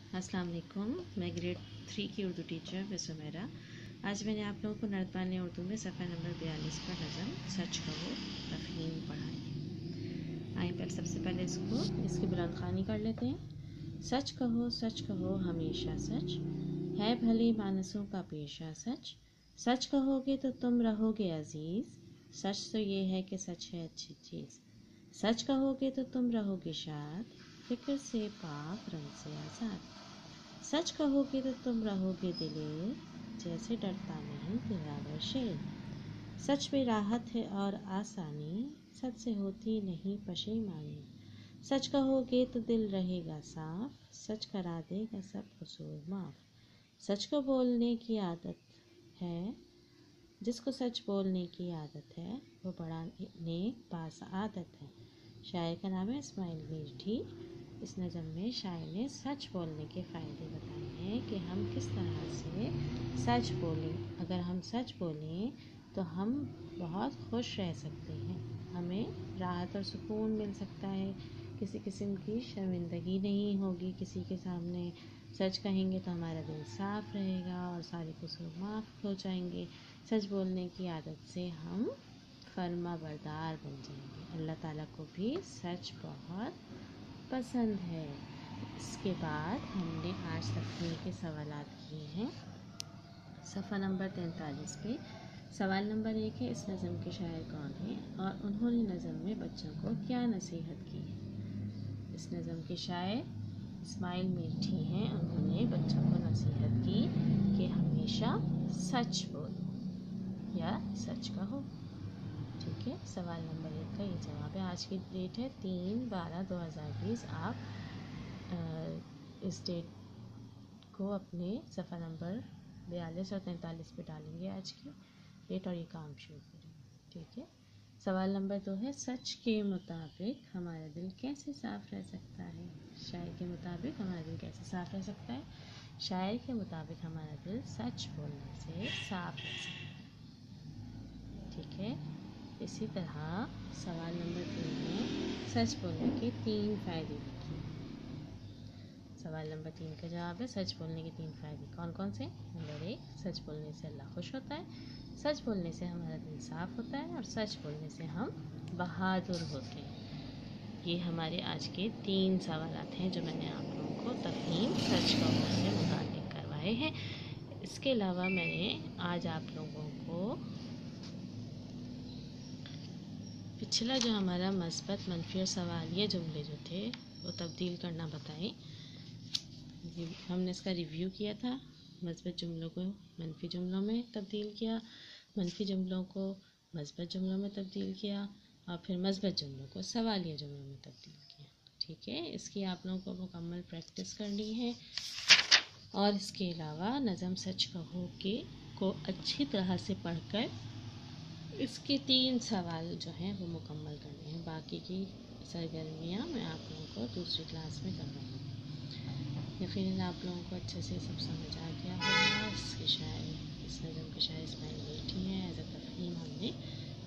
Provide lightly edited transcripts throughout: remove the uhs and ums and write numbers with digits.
अस्सलाम वालेकुम। मैं ग्रेड 3 की उर्दू टीचर वसुमेरा। आज मैंने आप लोगों को नर्तबान उर्दू में सफ़ा नंबर 42 पर नज़म सच कहो तफ़हीम पढ़ाई। आइए पहले सबसे पहले इसकी बुलंद ख़वानी कर लेते हैं। सच कहो हमेशा सच, है भले मानसों का पेशा सच। सच कहोगे तो तुम रहोगे अजीज़, सच तो ये है कि सच है अच्छी चीज़। सच कहोगे तो तुम रहोगे शाद, फिक्र से पाक रंग से आज़ाद। सच कहोगे तो तुम रहोगे दिलेर, जैसे डरता नहीं दिलावर शेर। सच में राहत है और आसानी, सच से होती नहीं पशेमानी। सच कहोगे तो दिल रहेगा साफ, सच करा देगा सब कसूर माफ। सच को बोलने की आदत है, जिसको सच बोलने की आदत है वो बड़ा नेक पास आदत है। शायर का नाम है इस्माइल मीठी। इस नज़म में शायर ने सच बोलने के फ़ायदे बताए हैं कि हम किस तरह से सच बोलें। अगर हम सच बोलें तो हम बहुत खुश रह सकते हैं, हमें राहत और सुकून मिल सकता है, किसी किस्म की शर्मिंदगी नहीं होगी। किसी के सामने सच कहेंगे तो हमारा दिल साफ़ रहेगा और सारे कसूर माफ़ हो जाएंगे। सच बोलने की आदत से हम फर्मा बरदार बन जाएंगे। अल्लाह ताला को भी सच बहुत पसंद है। इसके बाद हमने आज तकमील के सवालात किए हैं। सफ़ा नंबर 43 पे सवाल नंबर 1 है, इस नज़म के शायर कौन हैं और उन्होंने नज़म में बच्चों को क्या नसीहत की है। इस नज़म के शायर इस्माइल मीठी हैं। उन्होंने बच्चों को नसीहत की कि हमेशा सच बोलो या सच कहो। ठीक है, सवाल नंबर 1 का ये जवाब है। आज की डेट है 3/12/2020। आप इस डेट को अपने सफ़ा नंबर 42 और 43 पे डालेंगे आज की डेट और ये काम शुरू करेंगे। ठीक है, सवाल नंबर 2 है, सच के मुताबिक हमारा दिल कैसे साफ़ रह सकता है। शायर के मुताबिक हमारा दिल कैसे साफ़ रह सकता है। शायर के मुताबिक हमारा दिल सच बोलने से साफ़ रह सकता है। ठीक है, इसी तरह सवाल नंबर 3 में सच बोलने के 3 फ़ायदे लिखिए। सवाल नंबर 3 का जवाब है, सच बोलने के 3 फ़ायदे कौन कौन से। नंबर 1, सच बोलने से अल्लाह खुश होता है। सच बोलने से हमारा दिल साफ़ होता है और सच बोलने से हम बहादुर होते हैं। ये हमारे आज के 3 सवालात हैं जो मैंने आप लोगों को तफ़हीम सच कहो से मुताल्लिक़ करवाए हैं। इसके अलावा मैंने आज आप लोगों को पिछला जो हमारा मस्बत मनफी और सवालिया जुमले जो थे वो तब्दील करना बताएं। हमने इसका रिव्यू किया था। मस्बत जुमलों को मनफी जुमलों में तब्दील किया, मनफी जुमलों को मस्बत जुमलों में तब्दील किया और फिर मस्बत जुमलों को सवालिया जुमलों में तब्दील किया। ठीक है, इसकी आप लोगों को मुकम्मल प्रैक्टिस करनी है और इसके अलावा नज़म सच कहो को अच्छी तरह से पढ़कर इसके 3 सवाल जो हैं वो मुकम्मल करने हैं। बाकी की सरगर्मियाँ मैं आप लोगों को दूसरी क्लास में करवाऊँगी। यकीनन आप लोगों को अच्छे से सब समझ आ गया होगा। इस नज़म के शायर इस्माइल मीठी हैं। एज अ तफ़हीम हमने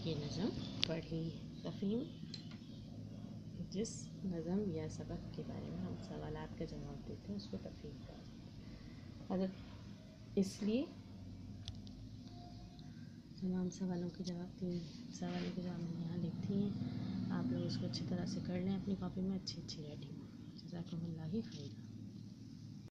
ये नज़म पढ़ी। तफ़हीम जिस नज़म या सबक के बारे में हम सवालात का जवाब देते हैं उसको तफ़हीम कहा। अगर इसलिए तमाम सवालों के जवाब 3 सवालों के जवाब मैंने यहाँ लिख दिए हैं। आप लोग इसको अच्छी तरह से कर लें अपनी कॉपी में, अच्छी राइटिंग। जज़ाकुमुल्लाह खैर।